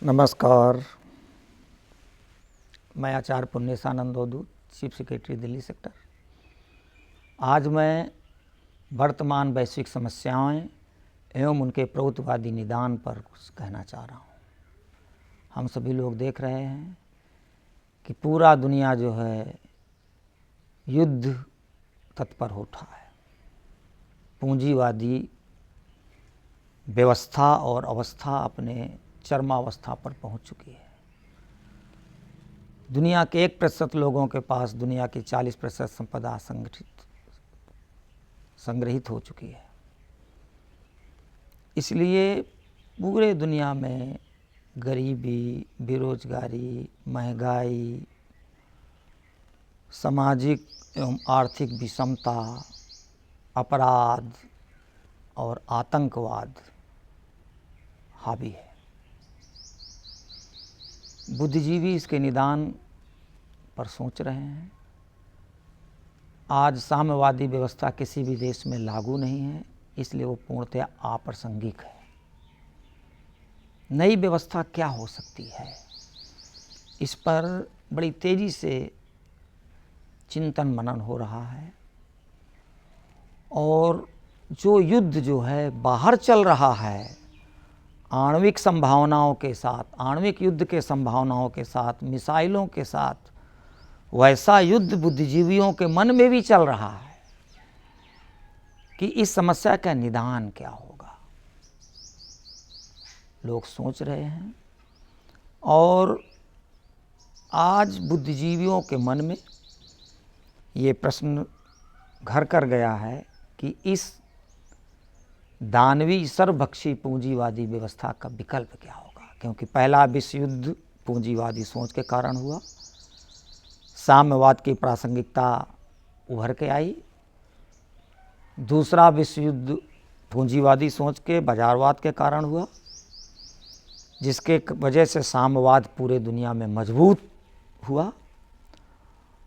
नमस्कार। मैं आचार्य पुण्यसानंद अवधूत, chief secretary Delhi sector. आज मैं वर्तमान वैश्विक समस्याएं एवं उनके प्रभुत्ववादी निदान पर कुछ कहना चाह रहा हूँ। हम सभी लोग देख रहे हैं कि पूरा दुनिया जो है युद्ध तत्पर हो उठा है। पूंजीवादी व्यवस्था और अवस्था अपने चरमावस्था पर पहुंच चुकी है। दुनिया के 1% लोगों के पास दुनिया की 40% संपदा संग्रहित हो चुकी है। इसलिए पूरे दुनिया में गरीबी, बेरोजगारी, महंगाई, सामाजिक एवं आर्थिक विषमता, अपराध और आतंकवाद हावी है। बुद्धिजीवी इसके निदान पर सोच रहे हैं। आज साम्यवादी व्यवस्था किसी भी देश में लागू नहीं है, इसलिए वो पूर्णतः अप्रासंगिक है। नई व्यवस्था क्या हो सकती है, इस पर बड़ी तेजी से चिंतन मनन हो रहा है। और जो युद्ध जो है बाहर चल रहा है, आणविक संभावनाओं के साथ, आणविक युद्ध के संभावनाओं के साथ, मिसाइलों के साथ, वैसा युद्ध बुद्धिजीवियों के मन में भी चल रहा है कि इस समस्या का निदान क्या होगा। लोग सोच रहे हैं और आज बुद्धिजीवियों के मन में ये प्रश्न घर कर गया है कि इस दानवी सर्वभक्षी पूंजीवादी व्यवस्था का विकल्प क्या होगा। क्योंकि पहला विश्व युद्ध पूंजीवादी सोच के कारण हुआ, साम्यवाद की प्रासंगिकता उभर के आई। दूसरा विश्व युद्ध पूंजीवादी सोच के बाजारवाद के कारण हुआ, जिसके वजह से साम्यवाद पूरे दुनिया में मजबूत हुआ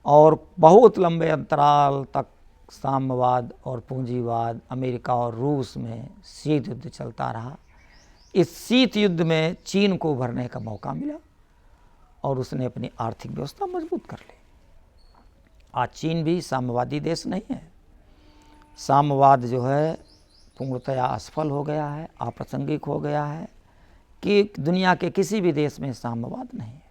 और बहुत लंबे अंतराल तक साम्यवाद और पूंजीवाद अमेरिका और रूस में शीत युद्ध चलता रहा। इस शीत युद्ध में चीन को उभरने का मौका मिला और उसने अपनी आर्थिक व्यवस्था मजबूत कर ली। आज चीन भी साम्यवादी देश नहीं है। साम्यवाद जो है पूर्णतया असफल हो गया है, अप्रासंगिक हो गया है कि दुनिया के किसी भी देश में साम्यवाद नहीं है।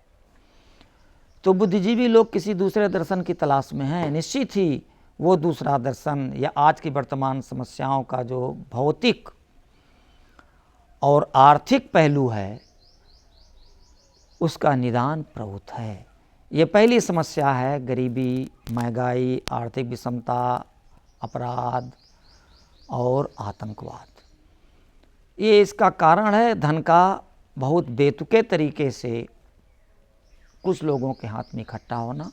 तो बुद्धिजीवी लोग किसी दूसरे दर्शन की तलाश में हैं। निश्चित ही वो दूसरा दर्शन या आज की वर्तमान समस्याओं का जो भौतिक और आर्थिक पहलू है, उसका निदान प्रभुत्व है। ये पहली समस्या है, गरीबी, महंगाई, आर्थिक विषमता, अपराध और आतंकवाद। ये इसका कारण है धन का बहुत बेतुके तरीके से कुछ लोगों के हाथ में इकट्ठा होना,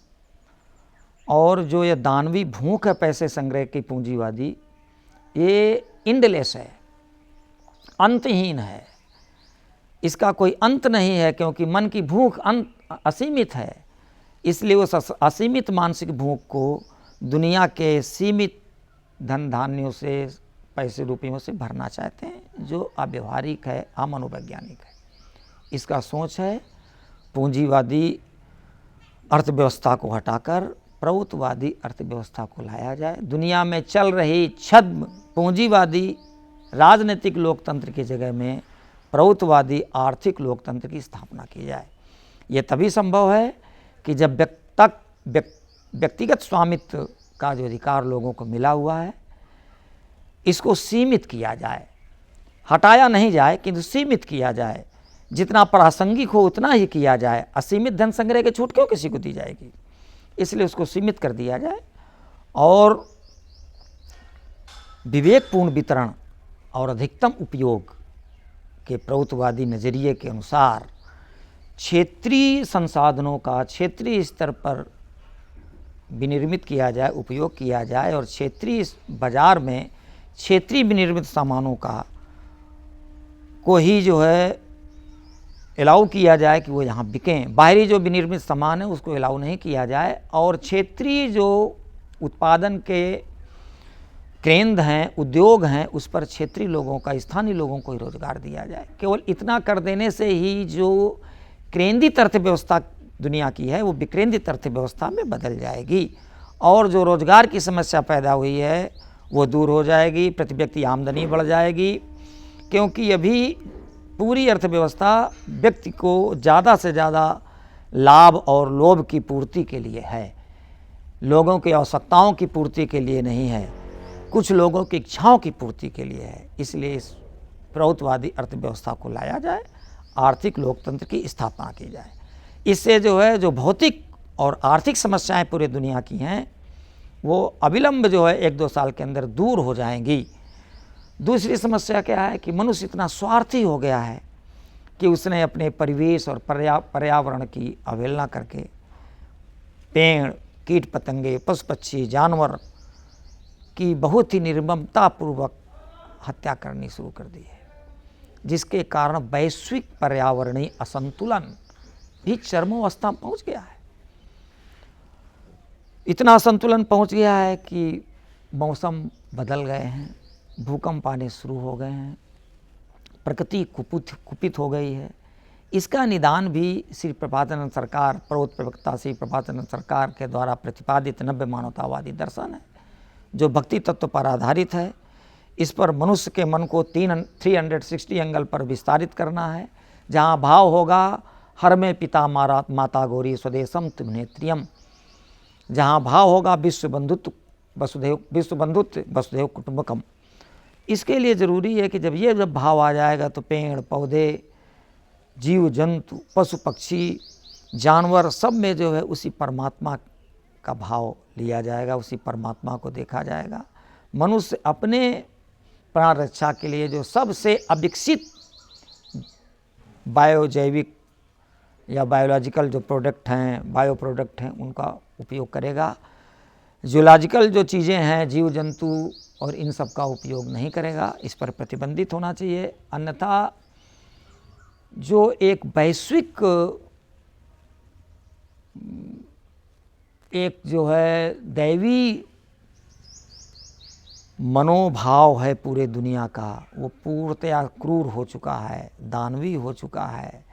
और जो ये दानवी भूख है पैसे संग्रह की पूंजीवादी, ये इंडलेस है, अंतहीन है। इसका कोई अंत नहीं है, क्योंकि मन की भूख असीमित है। इसलिए उस असीमित मानसिक भूख को दुनिया के सीमित धन धान्यों से, पैसे रुपयों से भरना चाहते हैं, जो अव्यवहारिक है, अमनोवैज्ञानिक है। इसका सोच है पूंजीवादी अर्थव्यवस्था को हटाकर प्रभुत्ववादी अर्थव्यवस्था को लाया जाए। दुनिया में चल रही छद्म पूंजीवादी राजनीतिक लोकतंत्र की जगह में प्रभुत्ववादी आर्थिक लोकतंत्र की स्थापना की जाए। ये तभी संभव है कि जब व्यक्तिगत स्वामित्व का जो अधिकार लोगों को मिला हुआ है, इसको सीमित किया जाए, हटाया नहीं जाए किंतु सीमित किया जाए। जितना प्रासंगिक हो उतना ही किया जाए। असीमित धन संग्रह की छूट क्यों किसी को दी जाएगी, इसलिए उसको सीमित कर दिया जाए। और विवेकपूर्ण वितरण और अधिकतम उपयोग के प्रभुत्ववादी नज़रिए के अनुसार क्षेत्रीय संसाधनों का क्षेत्रीय स्तर पर विनिर्मित किया जाए, उपयोग किया जाए, और क्षेत्रीय बाजार में क्षेत्रीय विनिर्मित सामानों को ही जो है अलाउ किया जाए कि वो यहाँ बिकें। बाहरी जो विनिर्मित सामान है उसको अलाउ नहीं किया जाए, और क्षेत्रीय जो उत्पादन के केंद्र हैं, उद्योग हैं, उस पर क्षेत्रीय लोगों का, स्थानीय लोगों को ही रोजगार दिया जाए। केवल इतना कर देने से ही जो केंद्रित अर्थव्यवस्था दुनिया की है वो विकेंद्रित अर्थव्यवस्था में बदल जाएगी और जो रोजगार की समस्या पैदा हुई है वो दूर हो जाएगी, प्रति व्यक्ति आमदनी बढ़ जाएगी। क्योंकि अभी पूरी अर्थव्यवस्था व्यक्ति को ज़्यादा से ज़्यादा लाभ और लोभ की पूर्ति के लिए है, लोगों की आवश्यकताओं की पूर्ति के लिए नहीं है, कुछ लोगों की इच्छाओं की पूर्ति के लिए है। इसलिए इस प्रभुत्ववादी अर्थव्यवस्था को लाया जाए, आर्थिक लोकतंत्र की स्थापना की जाए। इससे जो है जो भौतिक और आर्थिक समस्याएं पूरे दुनिया की हैं वो अविलंब जो है 1-2 साल के अंदर दूर हो जाएंगी। दूसरी समस्या क्या है कि मनुष्य इतना स्वार्थी हो गया है कि उसने अपने परिवेश और पर्यावरण की अवहेलना करके पेड़, कीट पतंगे, पशु पक्षी, जानवर की बहुत ही निर्ममतापूर्वक हत्या करनी शुरू कर दी है, जिसके कारण वैश्विक पर्यावरणीय असंतुलन भी चरमोवस्था पहुंच गया है। इतना असंतुलन पहुंच गया है कि मौसम बदल गए हैं, भूकंप आने शुरू हो गए हैं, प्रकृति कुपित हो गई है। इसका निदान भी श्री प्रभातानंद सरकार, प्रबोध प्रवक्ता श्री प्रभातानंद सरकार के द्वारा प्रतिपादित नव्य मानवतावादी दर्शन है, जो भक्ति तत्व पर आधारित है। इस पर मनुष्य के मन को 360 एंगल पर विस्तारित करना है। जहाँ भाव होगा हर में पिता माता गौरी स्वदेशम त्रिनेत्रियम, जहाँ भाव होगा विश्व बंधुत्व वसुधैव कुटुंबकम। इसके लिए ज़रूरी है कि जब भाव आ जाएगा तो पेड़ पौधे, जीव जंतु, पशु पक्षी, जानवर सब में जो है उसी परमात्मा का भाव लिया जाएगा, उसी परमात्मा को देखा जाएगा। मनुष्य अपने प्राण रक्षा के लिए जो सबसे अविकसित बायोजैविक या बायोलॉजिकल जो प्रोडक्ट हैं, बायो प्रोडक्ट हैं, उनका उपयोग करेगा। जूलॉजिकल जो चीज़ें हैं, जीव जंतु और इन सब का उपयोग नहीं करेगा। इस पर प्रतिबंधित होना चाहिए। अन्यथा जो एक वैश्विक एक जो है दैवी मनोभाव है पूरे दुनिया का, वो पूर्णतया क्रूर हो चुका है, दानवी हो चुका है।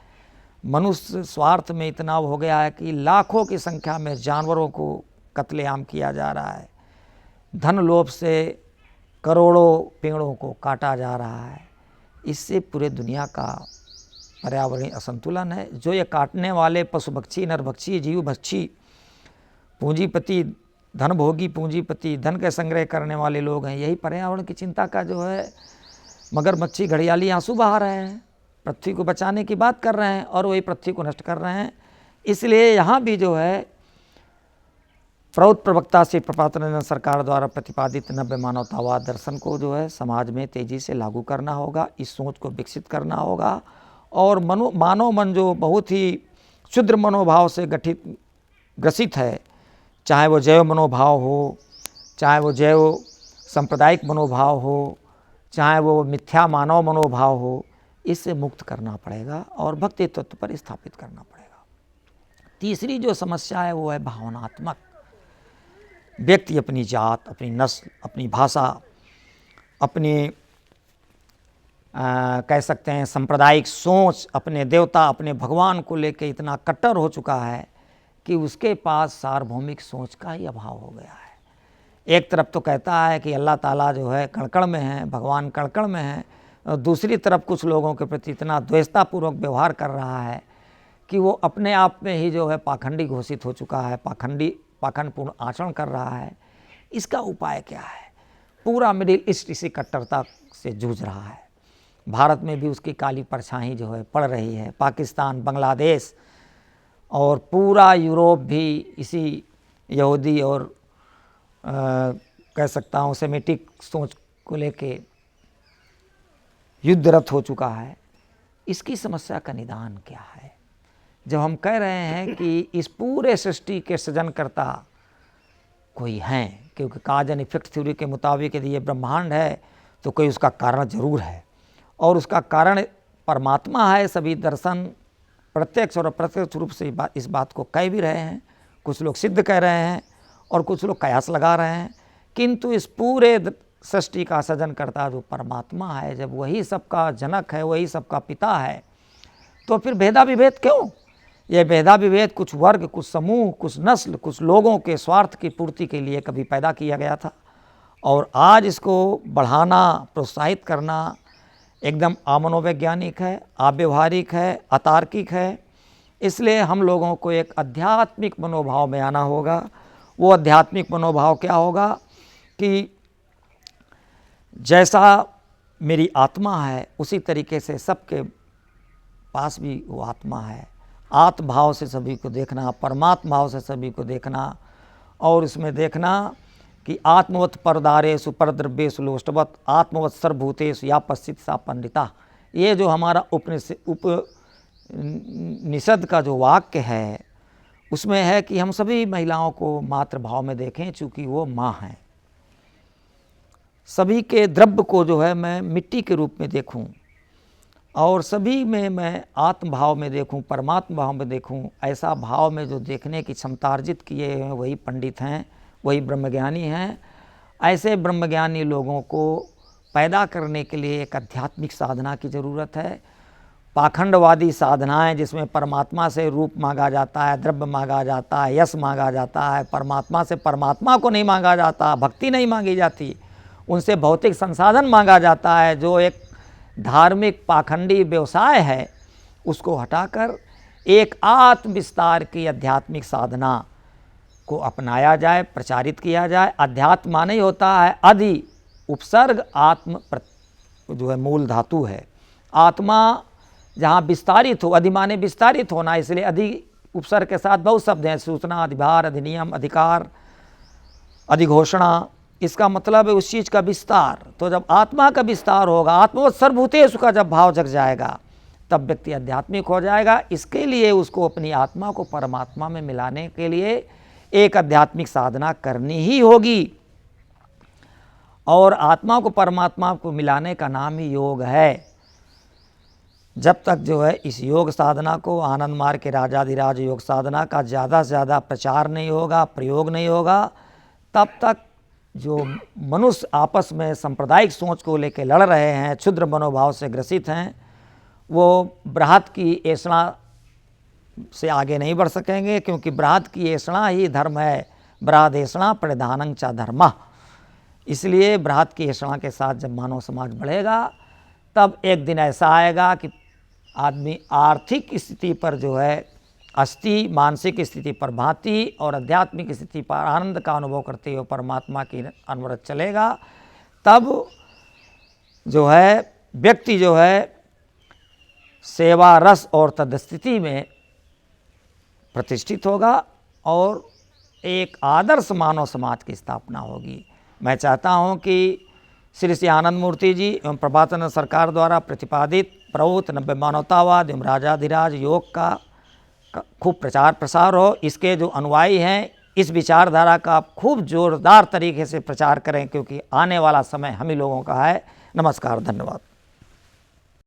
मनुष्य स्वार्थ में इतना हो गया है कि लाखों की संख्या में जानवरों को कत्लेआम किया जा रहा है। धन लोभ से करोड़ों पेड़ों को काटा जा रहा है। इससे पूरे दुनिया का पर्यावरणीय असंतुलन है। जो ये काटने वाले पशु पक्षी, नरभक्षी, जीव भक्षी, पूंजीपति, धनभोगी पूंजीपति, धन के संग्रह करने वाले लोग हैं, यही पर्यावरण की चिंता का जो है मगरमच्छी, घड़ियाली आंसू बहा रहे हैं, पृथ्वी को बचाने की बात कर रहे हैं और वही पृथ्वी को नष्ट कर रहे हैं। इसलिए यहाँ भी जो है प्रबोध प्रवक्ता श्री प्रभातानंद सरकार द्वारा प्रतिपादित नव्य मानवतावाद दर्शन को जो है समाज में तेज़ी से लागू करना होगा, इस सोच को विकसित करना होगा। और मानव मन जो बहुत ही क्षुद्र मनोभाव से ग्रसित है, चाहे वो जैव मनोभाव हो, चाहे वो जैव सांप्रदायिक मनोभाव हो, चाहे वो मिथ्या मानव मनोभाव हो, इससे मुक्त करना पड़ेगा और भक्ति तत्व पर स्थापित करना पड़ेगा। तीसरी जो समस्या है वो है भावनात्मक। व्यक्ति अपनी जात, अपनी नस्ल, अपनी भाषा, अपनी कह सकते हैं सांप्रदायिक सोच, अपने देवता, अपने भगवान को लेकर इतना कट्टर हो चुका है कि उसके पास सार्वभौमिक सोच का ही अभाव हो गया है। एक तरफ तो कहता है कि अल्लाह ताला जो है कण-कण में है, भगवान कण-कण में है, और दूसरी तरफ कुछ लोगों के प्रति इतना द्वेषतापूर्वक व्यवहार कर रहा है कि वो अपने आप में ही जो है पाखंडी घोषित हो चुका है, पाखंडपूर्ण आचरण कर रहा है। इसका उपाय क्या है? पूरा मिडिल ईस्ट इसी कट्टरता से जूझ रहा है। भारत में भी उसकी काली परछाई जो है पड़ रही है। पाकिस्तान, बांग्लादेश और पूरा यूरोप भी इसी यहूदी और कह सकता हूँ सेमेटिक सोच को लेके युद्धरत हो चुका है। इसकी समस्या का निदान क्या है? जब हम कह रहे हैं कि इस पूरे सृष्टि के सृजनकर्ता कोई हैं, क्योंकि काज एंड इफेक्ट थ्योरी के मुताबिक यदि ये ब्रह्मांड है तो कोई उसका कारण जरूर है, और उसका कारण परमात्मा है। सभी दर्शन प्रत्यक्ष और अप्रत्यक्ष रूप से इस बात को कह भी रहे हैं। कुछ लोग सिद्ध कह रहे हैं और कुछ लोग कयास लगा रहे हैं, किंतु इस पूरे सृष्टि का सृजन करता जो परमात्मा है, जब वही सबका जनक है, वही सबका पिता है, तो फिर भेदा विभेद क्यों? ये भेदा विभेद कुछ वर्ग, कुछ समूह, कुछ नस्ल, कुछ लोगों के स्वार्थ की पूर्ति के लिए कभी पैदा किया गया था, और आज इसको बढ़ाना, प्रोत्साहित करना एकदम अमनोवैज्ञानिक है, अव्यवहारिक है, अतार्किक है। इसलिए हम लोगों को एक आध्यात्मिक मनोभाव में आना होगा। वो आध्यात्मिक मनोभाव क्या होगा कि जैसा मेरी आत्मा है उसी तरीके से सबके पास भी वो आत्मा है। आत्म भाव से सभी को देखना, परमात्मा भाव से सभी को देखना, और इसमें देखना कि आत्मवत परदारेषु परद्रव्येषु लोष्टवत आत्मवत सर्वभूतेषु या पश्चित सा पंडिता। ये जो हमारा उपनिषद का जो वाक्य है उसमें है कि हम सभी महिलाओं को मातृभाव में देखें, चूँकि वो माँ हैं। सभी के द्रव्य को जो है मैं मिट्टी के रूप में देखूं, और सभी में मैं आत्म भाव में देखूं, परमात्मा भाव में देखूं। ऐसा भाव में जो देखने की क्षमता अर्जित किए हैं वही पंडित हैं, वही ब्रह्मज्ञानी हैं। ऐसे ब्रह्मज्ञानी लोगों को पैदा करने के लिए एक आध्यात्मिक साधना की ज़रूरत है। पाखंडवादी साधनाएं जिसमें परमात्मा से रूप मांगा जाता है, द्रव्य मांगा जाता है, यश मांगा जाता है, परमात्मा से परमात्मा को नहीं मांगा जाता, भक्ति नहीं मांगी जाती, उनसे भौतिक संसाधन मांगा जाता है, जो एक धार्मिक पाखंडी व्यवसाय है, उसको हटाकर एक आत्म विस्तार की आध्यात्मिक साधना को अपनाया जाए, प्रचारित किया जाए। अध्यात्म माने ही होता है अधि, उपसर्ग आत्म जो है मूल धातु है। आत्मा जहाँ विस्तारित हो, अधि माने विस्तारित होना, इसलिए अधि उपसर्ग के साथ बहुत शब्द हैं, सूचना, अधिभार, अधिनियम, अधिकार, अधिघोषणा। इसका मतलब है उस चीज़ का विस्तार। तो जब आत्मा का विस्तार होगा, आत्मवत सर्वभूतेषु का जब भाव जग जाएगा, तब व्यक्ति आध्यात्मिक हो जाएगा। इसके लिए उसको अपनी आत्मा को परमात्मा में मिलाने के लिए एक आध्यात्मिक साधना करनी ही होगी, और आत्मा को परमात्मा को मिलाने का नाम ही योग है। जब तक जो है इस योग साधना को, आनंद मार्ग के राजाधिराज योग साधना का ज़्यादा से ज़्यादा प्रचार नहीं होगा, प्रयोग नहीं होगा, तब तक जो मनुष्य आपस में सांप्रदायिक सोच को लेकर लड़ रहे हैं, क्षुद्र मनोभाव से ग्रसित हैं, वो बृहत की ऐषणा से आगे नहीं बढ़ सकेंगे, क्योंकि बृहत की ऐषणा ही धर्म है। बृहदेषणा परिधानं च धर्मः। इसलिए बृहत की ऐषणा के साथ जब मानव समाज बढ़ेगा, तब एक दिन ऐसा आएगा कि आदमी आर्थिक स्थिति पर जो है अस्थि, मानसिक स्थिति पर भांति, और आध्यात्मिक स्थिति पर आनंद का अनुभव करते हुए परमात्मा की अनवरत चलेगा। तब जो है व्यक्ति जो है सेवा रस और तदस्थिति में प्रतिष्ठित होगा, और एक आदर्श मानव समाज की स्थापना होगी। मैं चाहता हूं कि श्री श्री आनंद मूर्ति जी एवं प्रभातानंद सरकार द्वारा प्रतिपादित प्रभुत्व नव्य मानवतावाद एवं राजाधिराज योग का खूब प्रचार प्रसार हो। इसके जो अनुयायी हैं, इस विचारधारा का खूब जोरदार तरीके से प्रचार करें, क्योंकि आने वाला समय हम ही लोगों का है। नमस्कार, धन्यवाद।